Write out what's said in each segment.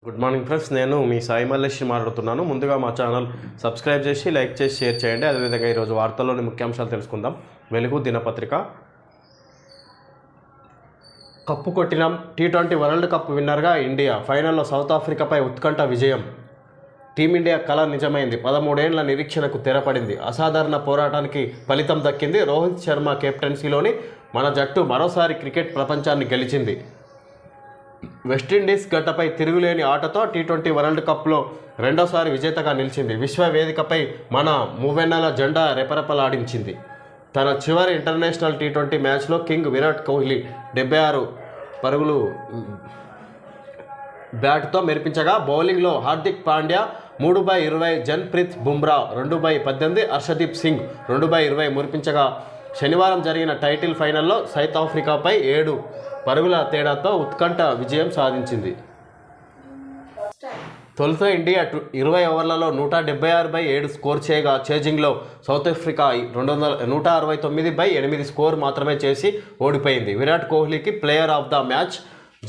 Good morning friends, నేను మీ సాయి మల్లేష్ మాట్లాడుతున్నాను. ముందుగా మా ఛానల్ సబ్స్క్రైబ్ చేసి లైక్ చేసి షేర్ చేయండి. అదేవిధంగా ఈరోజు వార్తల్లోని ముఖ్యాంశాలు తెలుసుకుందాం. వెలుగు దినపత్రిక. కప్పు కొట్టినాం. టీ20 వరల్డ్ కప్ విన్నర్గా ఇండియా. ఫైనల్లో సౌత్ ఆఫ్రికాపై ఉత్కంఠ విజయం. టీమిండియా కళ నిజమైంది. 13 ఏళ్ల నిరీక్షణకు తెరపడింది. అసాధారణ పోరాటానికి ఫలితం దక్కింది. రోహిత్ శర్మ కెప్టెన్సీలోని మన జట్టు మరోసారి క్రికెట్ ప్రపంచాన్ని గెలిచింది. వెస్టిండీస్ గడ్డపై తిరుగులేని ఆటతో టీ20 వరల్డ్ కప్లో రెండోసారి విజేతగా నిలిచింది. విశ్వ వేదికపై మన మూవెన్నెల జెండా రెపరెపలాడించింది. తన చివరి ఇంటర్నేషనల్ టీ20 మ్యాచ్లో కింగ్ విరాట్ కోహ్లీ 76 పరుగులు బ్యాట్తో మెరిపించగా, బౌలింగ్లో హార్దిక్ పాండ్యా 3/20, జన్ప్రీత్ బుమ్రా 2/18, హర్షదీప్ సింగ్ 2/20 మురిపించగా, శనివారం జరిగిన టైటిల్ ఫైనల్లో సౌత్ ఆఫ్రికాపై 7 పరుగుల తేడాతో ఉత్కంఠ విజయం సాధించింది. తొలుత ఇండియా 20 ఓవర్లలో 176/7 స్కోర్ చేయగా, చేజింగ్లో సౌత్ ఆఫ్రికా 169/8 స్కోర్ మాత్రమే చేసి ఓడిపోయింది. విరాట్ కోహ్లీకి player of the match,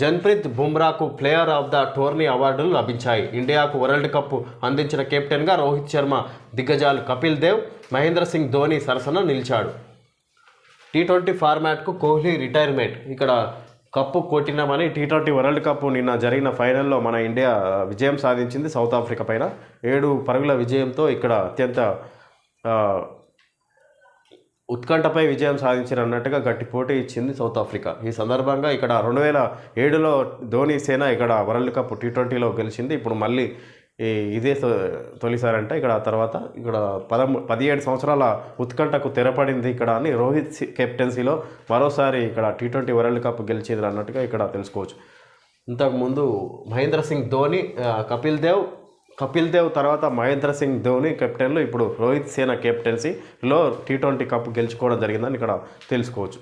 Jasprit బుమ్రాకు ప్లేయర్ ఆఫ్ ద టోర్నీ అవార్డులు లభించాయి. ఇండియాకు వరల్డ్ కప్ అందించిన కెప్టెన్గా రోహిత్ శర్మ, దిగ్గజాలు కపిల్ దేవ్, మహేంద్ర సింగ్ ధోని సరసన నిలిచాడు. టీ20 ఫార్మాట్కు కోహ్లీ రిటైర్మెంట్. ఇక్కడ కప్పు కొట్టినామని టీ20 వరల్డ్ కప్ నిన్న జరిగిన ఫైనల్లో మన ఇండియా విజయం సాధించింది సౌత్ ఆఫ్రికా పైన. 7 పరుగుల విజయంతో ఇక్కడ అత్యంత ఉత్కంఠపై విజయం సాధించినట్టుగా గట్టి పోటీ ఇచ్చింది సౌత్ ఆఫ్రికా. ఈ సందర్భంగా ఇక్కడ 2007లో ధోని సేన ఇక్కడ వరల్డ్ కప్ టీ20లో గెలిచింది. ఇప్పుడు మళ్ళీ ఇదే తొలిసారంటే ఇక్కడ తర్వాత ఇక్కడ 17 సంవత్సరాల ఉత్కంఠకు తెరపడింది ఇక్కడ అని రోహిత్ కెప్టెన్సీలో మరోసారి ఇక్కడ టీ20 వరల్డ్ కప్ గెలిచేది అన్నట్టుగా ఇక్కడ తెలుసుకోవచ్చు. ఇంతకుముందు మహేంద్ర సింగ్ ధోని, కపిల్ దేవ్ తర్వాత మహేంద్ర సింగ్ ధోని కెప్టెన్లు. ఇప్పుడు రోహిత్ సేన కెప్టెన్సీలో టీ20 కప్ గెలుచుకోవడం జరిగిందని ఇక్కడ తెలుసుకోవచ్చు.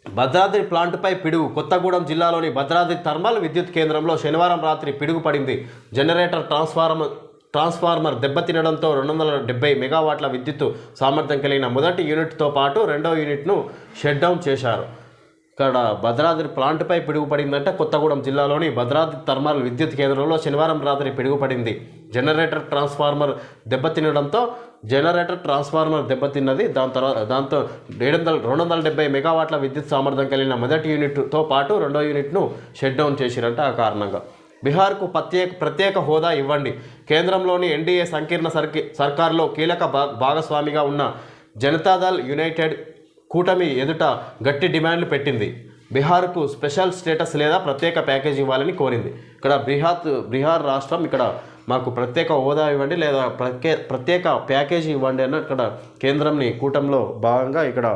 భద్రాద్రి ప్లాంటుపై పిడుగు. కొత్తగూడెం జిల్లాలోని భద్రాద్రి థర్మల్ విద్యుత్ కేంద్రంలో శనివారం రాత్రి పిడుగు పడింది. జనరేటర్ ట్రాన్స్ఫార్మర్ దెబ్బతినడంతో 270 మెగావాట్ల విద్యుత్ సామర్థ్యం కలిగిన మొదటి యూనిట్తో పాటు రెండో యూనిట్ను షట్ డౌన్ చేశారు. ఇక్కడ భద్రాద్రి ప్లాంటుపై పిడుగు పడిందంటే కొత్తగూడెం జిల్లాలోని భద్రాద్రి థర్మల్ విద్యుత్ కేంద్రంలో శనివారం రాత్రి పిడుగు పడింది. జనరేటర్ ట్రాన్స్ఫార్మర్ దెబ్బతిన్నది. దాంతో 270 మెగావాట్ల విద్యుత్ సామర్థ్యం కలిగిన మొదటి యూనిట్తో పాటు రెండో యూనిట్ను షట్ డౌన్ చేసిరంటే ఆ కారణంగా. బీహార్కు ప్రత్యేక హోదా ఇవ్వండి. కేంద్రంలోని ఎన్డీఏ సంకీర్ణ సర్కార్లో కీలక భాగస్వామిగా ఉన్న జనతాదళ్ యునైటెడ్ కూటమి ఎదుట గట్టి డిమాండ్లు పెట్టింది. బీహార్కు స్పెషల్ స్టేటస్ లేదా ప్రత్యేక ప్యాకేజీ ఇవ్వాలని కోరింది. ఇక్కడ బీహార్ రాష్ట్రం ఇక్కడ మాకు ప్రత్యేక హోదా ఇవ్వండి లేదా ప్రత్యేక ప్యాకేజీ ఇవ్వండి అన్న ఇక్కడ కేంద్రంని కూటమిలో భాగంగా ఇక్కడ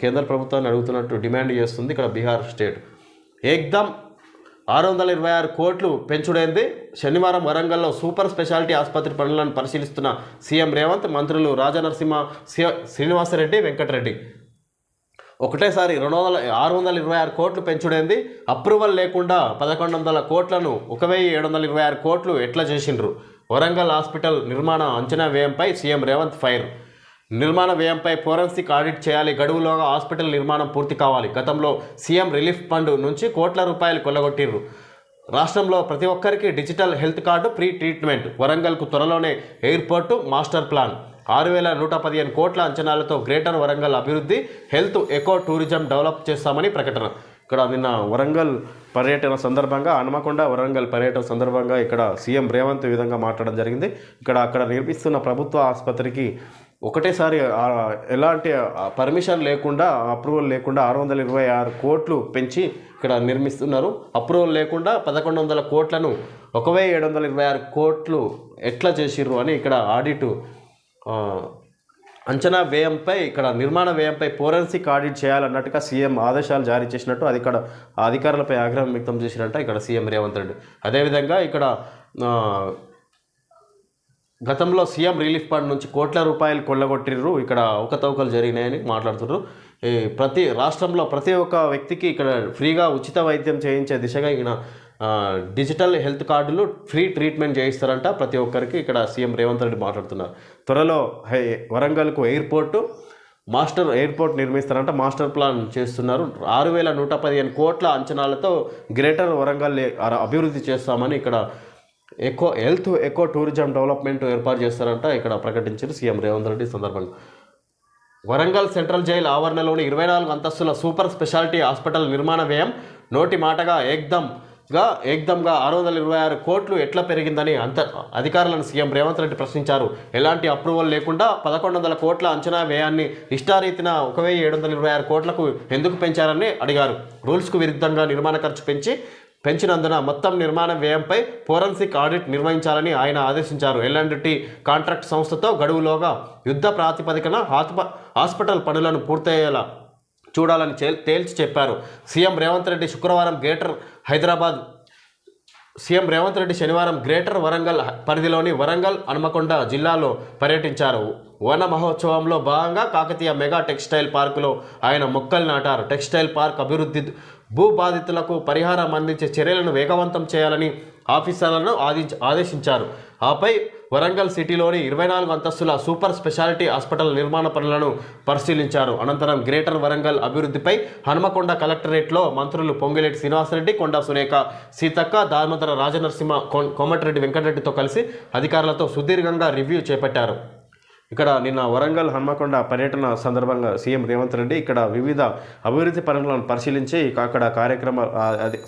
కేంద్ర ప్రభుత్వాన్ని అడుగుతున్నట్టు డిమాండ్ చేస్తుంది ఇక్కడ బీహార్ స్టేట్. ఏక్దమ్ 626 కోట్లు పెంచుడైంది. శనివారం వరంగల్లో సూపర్ స్పెషాలిటీ ఆసుపత్రి పనులను పరిశీలిస్తున్న సీఎం రేవంత్, మంత్రులు రాజనరసింహ, శ్రీనివాసరెడ్డి, వెంకటరెడ్డి ఒకటేసారి 626 కోట్లు పెంచుడైంది. అప్రూవల్ లేకుండా 1100 కోట్లను 1726 కోట్లు ఎట్లా చేసిండ్రు? వరంగల్ హాస్పిటల్ నిర్మాణ అంచనా వ్యయంపై సీఎం రేవంత్ ఫైర్. నిర్మాణ వ్యయంపై ఫోరెన్సిక్ ఆడిట్ చేయాలి. గడువులోగా హాస్పిటల్ నిర్మాణం పూర్తి కావాలి. గతంలో సీఎం రిలీఫ్ ఫండ్ నుంచి కోట్ల రూపాయలు కొల్లగొట్టిర్రు. రాష్ట్రంలో ప్రతి ఒక్కరికి digital health card, free treatment. వరంగల్కు త్వరలోనే ఎయిర్పోర్టు మాస్టర్ ప్లాన్. 6115 కోట్ల అంచనాలతో గ్రేటర్ వరంగల్ అభివృద్ధి, హెల్త్, ఎకో టూరిజం డెవలప్ చేస్తామని ప్రకటన. ఇక్కడ నిన్న వరంగల్ పర్యటన సందర్భంగా, హనుమకొండ వరంగల్ పర్యటన సందర్భంగా ఇక్కడ సీఎం రేవంత్ ఈ విధంగా మాట్లాడడం జరిగింది. అక్కడ నిర్మిస్తున్న ప్రభుత్వ ఆసుపత్రికి ఒకటేసారి ఎలాంటి పర్మిషన్ లేకుండా, అప్రూవల్ లేకుండా 626 కోట్లు పెంచి ఇక్కడ నిర్మిస్తున్నారు. అప్రూవల్ లేకుండా 1100 కోట్లను 1726 కోట్లు ఎట్లా చేసిర్రు అని ఇక్కడ ఆడిట్ అంచనా వ్యయంపై ఇక్కడ నిర్మాణ వ్యయంపై ఫోరెన్సిక్ ఆడిట్ చేయాలన్నట్టుగా సీఎం ఆదేశాలు జారీ చేసినట్టు అధికారులపై ఆగ్రహం వ్యక్తం చేసినట్ట ఇక్కడ సీఎం రేవంత్ రెడ్డి. అదేవిధంగా ఇక్కడ గతంలో సీఎం రిలీఫ్ ఫండ్ నుంచి కోట్ల రూపాయలు కొల్లగొట్టిర్రు, ఇక్కడ అవకతవకలు జరిగినాయని మాట్లాడుతున్నారు. ప్రతి రాష్ట్రంలో ప్రతి ఒక్క వ్యక్తికి ఇక్కడ ఫ్రీగా ఉచిత వైద్యం చేయించే దిశగా ఈయన డిజిటల్ హెల్త్ కార్డులు, ఫ్రీ ట్రీట్మెంట్ చేయిస్తారంట ప్రతి ఒక్కరికి. ఇక్కడ సీఎం రేవంత్ రెడ్డి మాట్లాడుతున్నారు. త్వరలో వరంగల్కు ఎయిర్పోర్టు, మాస్టర్ ఎయిర్పోర్ట్ నిర్మిస్తారంట, మాస్టర్ ప్లాన్ చేస్తున్నారు. 6,115 కోట్ల అంచనాలతో గ్రేటర్ వరంగల్ అభివృద్ధి చేస్తామని ఇక్కడ ఎకో టూరిజం డెవలప్మెంట్ ఏర్పాటు చేస్తారంట ఇక్కడ ప్రకటించారు సీఎం రేవంత్ రెడ్డి సందర్భంగా. వరంగల్ సెంట్రల్ జైలు ఆవరణలోని 24 అంతస్తుల సూపర్ స్పెషాలిటీ హాస్పిటల్ నిర్మాణ వ్యయం నోటి మాటగా ఏక్దమ్గా 626 కోట్లు ఎట్లా పెరిగిందని అధికారులను సీఎం రేవంత్ రెడ్డి ప్రశ్నించారు. ఎలాంటి అప్రూవల్ లేకుండా 1,100 కోట్ల అంచనా వ్యయాన్ని ఇష్టారీతిన 1,726 కోట్లకు ఎందుకు పెంచారని అడిగారు. రూల్స్కు విరుద్ధంగా నిర్మాణ ఖర్చు పెంచినందున మొత్తం నిర్మాణ వ్యయంపై ఫోరెన్సిక్ ఆడిట్ నిర్వహించాలని ఆయన ఆదేశించారు. ఎల్ఎండ్టీ కాంట్రాక్ట్ సంస్థతో గడువులోగా యుద్ధ ప్రాతిపదికన హాస్పిటల్ పనులను పూర్తయ్యేలా చూడాలని తేల్చి చెప్పారు. సీఎం రేవంత్ రెడ్డి శనివారం గ్రేటర్ వరంగల్ పరిధిలోని వరంగల్ హన్మకొండ జిల్లాలో పర్యటించారు. వన మహోత్సవంలో భాగంగా కాకతీయ మెగా టెక్స్టైల్ పార్కులో ఆయన మొక్కలు నాటారు. టెక్స్టైల్ పార్క్ అభివృద్ధి, భూ బాధితులకు పరిహారం అందించే చర్యలను వేగవంతం చేయాలని ఆఫీసర్లను ఆదేశించారు. ఆపై వరంగల్ సిటీలోని 24 అంతస్తుల సూపర్ స్పెషాలిటీ హాస్పిటల్ నిర్మాణ పనులను పరిశీలించారు. అనంతరం గ్రేటర్ వరంగల్ అభివృద్ధిపై హన్మకొండ కలెక్టరేట్లో మంత్రులు పొంగిలేటి శ్రీనివాసరెడ్డి, కొండా సురేఖ సీతక్క, దామోదర రాజనరసింహ, కోమటిరెడ్డి వెంకటరెడ్డితో కలిసి అధికారులతో సుదీర్ఘంగా రివ్యూ చేపట్టారు. ఇక్కడ నిన్న వరంగల్ హన్మకొండ పర్యటన సందర్భంగా సీఎం రేవంత్ రెడ్డి ఇక్కడ వివిధ అభివృద్ధి పనులను పరిశీలించి అక్కడ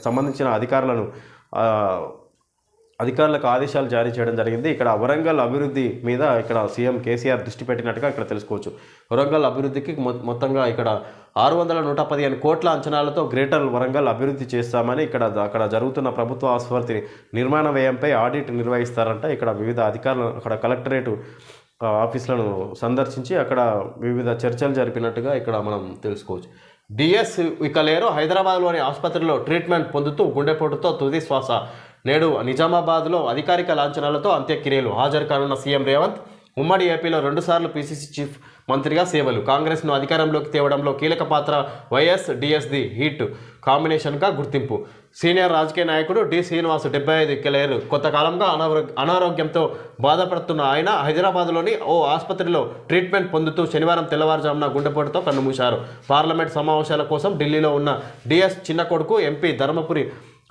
సంబంధించిన అధికారులకు ఆదేశాలు జారీ చేయడం జరిగింది. ఇక్కడ వరంగల్ అభివృద్ధి మీద ఇక్కడ సీఎం కేసీఆర్ దృష్టి పెట్టినట్టుగా ఇక్కడ తెలుసుకోవచ్చు. వరంగల్ అభివృద్ధికి మొత్తంగా ఇక్కడ 615 కోట్ల అంచనాలతో గ్రేటర్ వరంగల్ అభివృద్ధి చేస్తామని అక్కడ జరుగుతున్న ప్రభుత్వ ఆసుపత్రి నిర్మాణ వ్యయంపై ఆడిట్ నిర్వహిస్తారంట. ఇక్కడ వివిధ అధికారులు అక్కడ కలెక్టరేట్ ఆఫీసులను సందర్శించి అక్కడ వివిధ చర్చలు జరిపినట్టుగా ఇక్కడ మనం తెలుసుకోవచ్చు. డిఎస్ ఇక లేరు. హైదరాబాద్లోని ఆసుపత్రిలో ట్రీట్మెంట్ పొందుతూ గుండెపోటుతో తుది శ్వాస. నేడు నిజామాబాద్లో అధికారిక లాంఛనాలతో అంత్యక్రియలు. హాజరు కానున్న సీఎం రేవంత్. ఉమ్మడి ఏపీలో 2 సార్లు పీసీసీ చీఫ్ మంత్రిగా సేవలు. కాంగ్రెస్ను అధికారంలోకి తేవడంలో కీలక పాత్ర. వైఎస్ డిఎస్ది హీట్ కాంబినేషన్గా గుర్తింపు. సీనియర్ రాజకీయ నాయకుడు డి శ్రీనివాస్ 75 కెలేరు. కొంతకాలంగా అనారోగ్యంతో బాధపడుతున్న ఆయన హైదరాబాద్లోని ఓ ఆసుపత్రిలో ట్రీట్మెంట్ పొందుతూ శనివారం తెల్లవారుజామున గుండెపోటుతో కన్నుమూశారు. పార్లమెంట్ సమావేశాల కోసం ఢిల్లీలో ఉన్న డిఎస్ చిన్న కొడుకు ఎంపీ ధర్మపురి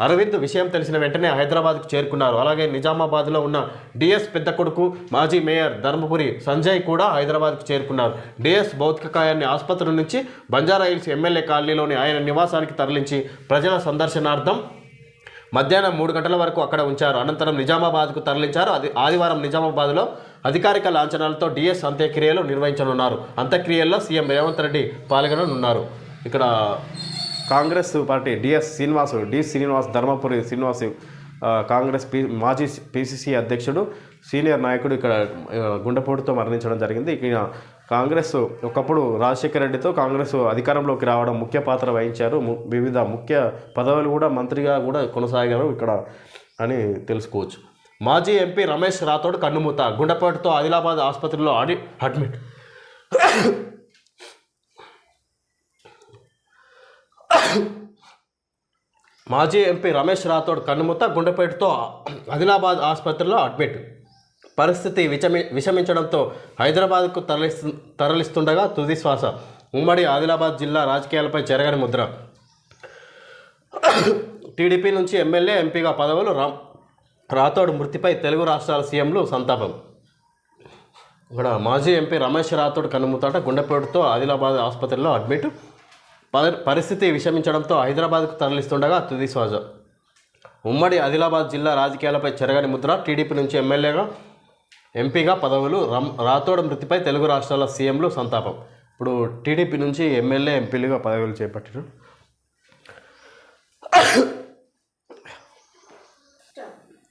అరవింద్ విషయం తెలిసిన వెంటనే హైదరాబాద్కు చేరుకున్నారు. అలాగే నిజామాబాద్లో ఉన్న డిఎస్ పెద్ద కొడుకు మాజీ మేయర్ ధర్మపురి సంజయ్ కూడా హైదరాబాద్కు చేరుకున్నారు. డిఎస్ భౌతికకాయాన్ని ఆసుపత్రి నుంచి బంజారాహిల్స్ ఎమ్మెల్యే కాలనీలోని ఆయన నివాసానికి తరలించి ప్రజల సందర్శనార్థం మధ్యాహ్నం 3 గంటల వరకు అక్కడ ఉంచారు. అనంతరం నిజామాబాద్కు తరలించారు. ఆదివారం నిజామాబాద్లో అధికారిక లాంఛనాలతో డిఎస్ అంత్యక్రియలు నిర్వహించనున్నారు. అంత్యక్రియల్లో సీఎం రేవంత్ రెడ్డి పాల్గొననున్నారు. ఇక్కడ కాంగ్రెస్ పార్టీ డి శ్రీనివాస్ ధర్మపురి శ్రీనివాస్ కాంగ్రెస్ మాజీ పిసిసి అధ్యక్షుడు, సీనియర్ నాయకుడు ఇక్కడ గుండెపోటుతో మరణించడం జరిగింది. ఇక కాంగ్రెస్ ఒకప్పుడు రాజశేఖర రెడ్డితో కాంగ్రెస్ అధికారంలోకి రావడం ముఖ్య పాత్ర వహించారు. వివిధ ముఖ్య పదవులు కూడా మంత్రిగా కూడా కొనసాగారు ఇక్కడ అని తెలుసుకోవచ్చు. మాజీ ఎంపీ రమేష్ రాథోడ్ కన్నుమూత. గుండెపోటుతో ఆదిలాబాద్ ఆసుపత్రిలో అడ్మిట్. మాజీ ఎంపీ రమేష్ రాథోడ్ కన్నుమూత. గుండెపోటుతో ఆదిలాబాద్ ఆసుపత్రిలో అడ్మిట్. పరిస్థితి విషమించడంతో హైదరాబాద్కు తరలిస్తుండగా తుది శ్వాస. ఉమ్మడి ఆదిలాబాద్ జిల్లా రాజకీయాలపై చెరగని ముద్ర. టీడీపీ నుంచి ఎమ్మెల్యే, ఎంపీగా పదవులు. రాథోడ్ మృతిపై తెలుగు రాష్ట్రాల సీఎంలు సంతాపం. ఇక్కడ మాజీ ఎంపీ రమేష్ రాథోడ్ కన్నుమూత. గుండెపోటుతో ఆదిలాబాద్ ఆసుపత్రిలో అడ్మిట్. పరిస్థితి విషమించడంతో హైదరాబాద్కు తరలిస్తుండగా తుది శ్వాస. ఉమ్మడి ఆదిలాబాద్ జిల్లా రాజకీయాలపై చెరగని ముద్ర. టీడీపీ నుంచి ఎమ్మెల్యేగా, ఎంపీగా పదవులు. రాథోడ్ మృతిపై తెలుగు రాష్ట్రాల సీఎంలు సంతాపం. ఇప్పుడు టీడీపీ నుంచి ఎమ్మెల్యే, ఎంపీలుగా పదవులు చేపట్టారు.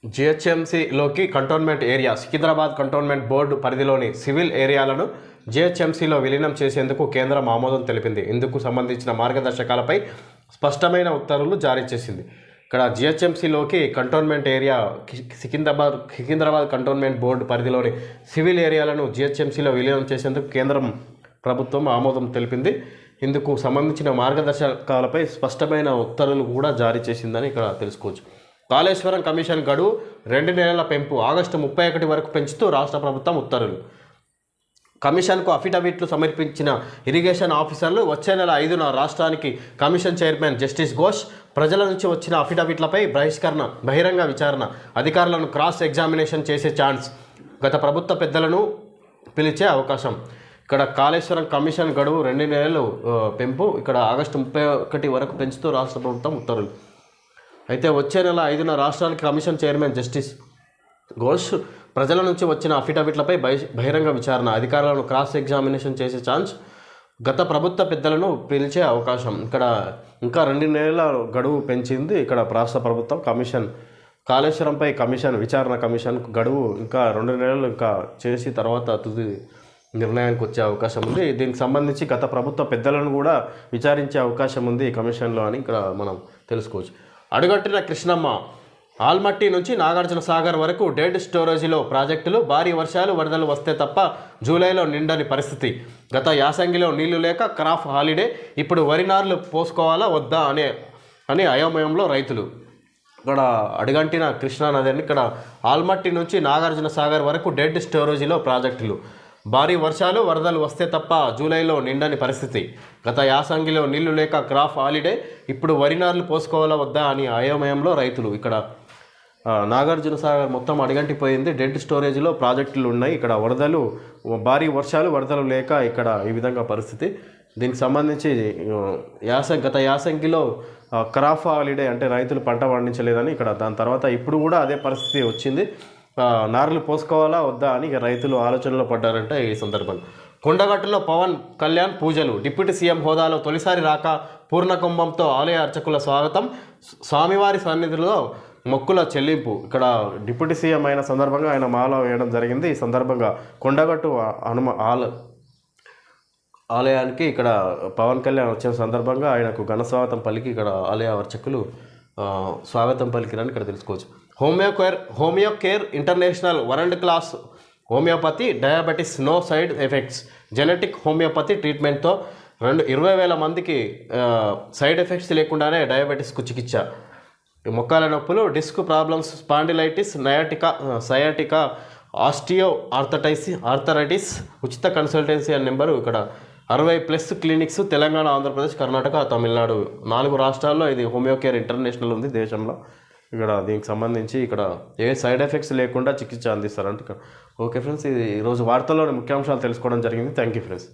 జిహెచ్ఎంసీలోకి cantonment area. Secunderabad cantonment board పరిధిలోని సివిల్ ఏరియాలను జిహెచ్ఎంసీలో విలీనం చేసేందుకు కేంద్రం ఆమోదం తెలిపింది. ఇందుకు సంబంధించిన మార్గదర్శకాలపై స్పష్టమైన ఉత్తర్వులు జారీ చేసింది. ఇక్కడ జిహెచ్ఎంసీలోకి cantonment area Secunderabad cantonment board పరిధిలోని సివిల్ ఏరియాలను జిహెచ్ఎంసీలో విలీనం చేసేందుకు కేంద్రం ప్రభుత్వం ఆమోదం తెలిపింది. ఇందుకు సంబంధించిన మార్గదర్శకాలపై స్పష్టమైన ఉత్తర్వులు కూడా జారీ చేసిందని ఇక్కడ తెలుసుకోవచ్చు. కాళేశ్వరం కమిషన్ గడువు 2 నెలల పెంపు. ఆగస్టు 31 వరకు పెంచుతూ రాష్ట్ర ప్రభుత్వం ఉత్తర్వులు. కమిషన్కు అఫిడవిట్లు సమర్పించిన ఇరిగేషన్ ఆఫీసర్లు వచ్చే నెల 5న రాష్ట్రానికి కమిషన్ చైర్మన్ జస్టిస్ ఘోష్ ప్రజల నుంచి వచ్చిన అఫిడవిట్లపై బహిరంగ విచారణ అధికారులను క్రాస్ ఎగ్జామినేషన్ చేసే ఛాన్స్ గత ప్రభుత్వ పెద్దలను పిలిచే అవకాశం. ఇక్కడ కాళేశ్వరం కమిషన్ గడువు 2 నెలలు పెంపు ఇక్కడ ఆగస్టు 31 వరకు పెంచుతూ రాష్ట్ర ప్రభుత్వం ఉత్తర్వులు. అయితే వచ్చే నెల 5న రాష్ట్రానికి కమిషన్ చైర్మన్ జస్టిస్ ఘోష్ ప్రజల నుంచి వచ్చిన అఫిడవిట్లపై బహిరంగ విచారణ అధికారులను క్రాస్ ఎగ్జామినేషన్ చేసే ఛాన్స్ గత ప్రభుత్వ పెద్దలను పిలిచే అవకాశం. ఇక్కడ ఇంకా 2 నెలల గడువు పెంచింది ఇక్కడ రాష్ట్ర ప్రభుత్వం. కమిషన్ కాళేశ్వరంపై విచారణ కమిషన్ గడువు ఇంకా 2 నెలలు ఇంకా చేసి తర్వాత తుది నిర్ణయానికి వచ్చే అవకాశం ఉంది. దీనికి సంబంధించి గత ప్రభుత్వ పెద్దలను కూడా విచారించే అవకాశం ఉంది ఈ కమిషన్లో అని ఇక్కడ మనం తెలుసుకోవచ్చు. అడుగట్టిన కృష్ణమ్మ ఆల్మట్టి నుంచి నాగార్జున సాగర్ వరకు డెడ్ స్టోరేజీలో ప్రాజెక్టులు భారీ వర్షాలు వరదలు వస్తే తప్ప జూలైలో నిండని పరిస్థితి. గత యాసంగిలో నీళ్లు లేక క్రాప్ హాలిడే ఇప్పుడు వరి నార్లు పోసుకోవాలా వద్దా అని అయోమయంలో రైతులు. ఇక్కడ అడుగంటిన కృష్ణానదిని ఇక్కడ ఆల్మట్టి నుంచి నాగార్జున సాగర్ వరకు డెడ్ స్టోరేజీలో ప్రాజెక్టులు భారీ వర్షాలు వరదలు వస్తే తప్ప జూలైలో నిండని పరిస్థితి. గత యాసంగిలో నీళ్లు లేక క్రాప్ హాలిడే ఇప్పుడు వరి నార్లు పోసుకోవాలా వద్దా అని అయోమయంలో రైతులు. ఇక్కడ నాగార్జున సాగర్ మొత్తం అడుగంటిపోయింది. డెడ్ స్టోరేజ్లో ప్రాజెక్టులు ఉన్నాయి. ఇక్కడ భారీ వర్షాలు వరదలు లేక ఇక్కడ ఈ విధంగా పరిస్థితి. దీనికి సంబంధించి గత యాసంగిలో క్రాప్ హాలిడే అంటే రైతులు పంట పండించలేదని ఇక్కడ దాని తర్వాత ఇప్పుడు కూడా అదే పరిస్థితి వచ్చింది. నార్లు పోసుకోవాలా వద్దా అని రైతులు ఆలోచనలో పడ్డారంటే ఈ సందర్భంగా. కొండగట్టులో పవన్ కళ్యాణ్ పూజలు డిప్యూటీ సీఎం హోదాలో తొలిసారి రాక పూర్ణకుంభంతో ఆలయ అర్చకుల స్వాగతం స్వామివారి సన్నిధిలో మొక్కుల చెల్లింపు. ఇక్కడ డిప్యూటీ సీఎం అయిన సందర్భంగా ఆయన మాల వేయడం జరిగింది. ఈ సందర్భంగా కొండగట్టు ఆలయానికి ఇక్కడ పవన్ కళ్యాణ్ వచ్చిన సందర్భంగా ఆయనకు ఘన స్వాగతం పలికి ఇక్కడ ఆలయ అర్చకులు స్వాగతం పలికిరని ఇక్కడ తెలుసుకోవచ్చు. Homeo care international world class homeopathy diabetes no side effects genetic homeopathy ట్రీట్మెంట్తో 20,000 మందికి సైడ్ ఎఫెక్ట్స్ లేకుండానే డయాబెటీస్కు చికిత్స. మొక్కాల నొప్పులు, disc problems, spondylitis, sciatica, osteo arthritis ఉచిత కన్సల్టెన్సీ అనే నెంబరు. ఇక్కడ 60+ క్లినిక్స్ తెలంగాణ, ఆంధ్రప్రదేశ్, కర్ణాటక, తమిళనాడు 4 రాష్ట్రాల్లో ఇది హోమియో కేర్ ఇంటర్నేషనల్ ఉంది దేశంలో. ఇక్కడ దీనికి సంబంధించి ఇక్కడ ఏ సైడ్ ఎఫెక్ట్స్ లేకుండా చికిత్స అందిస్తారంటే ఇక్కడ. ఓకే ఫ్రెండ్స్, ఇది ఈరోజు వార్తల్లోని ముఖ్యాంశాలు తెలుసుకోవడం జరిగింది. Thank you friends.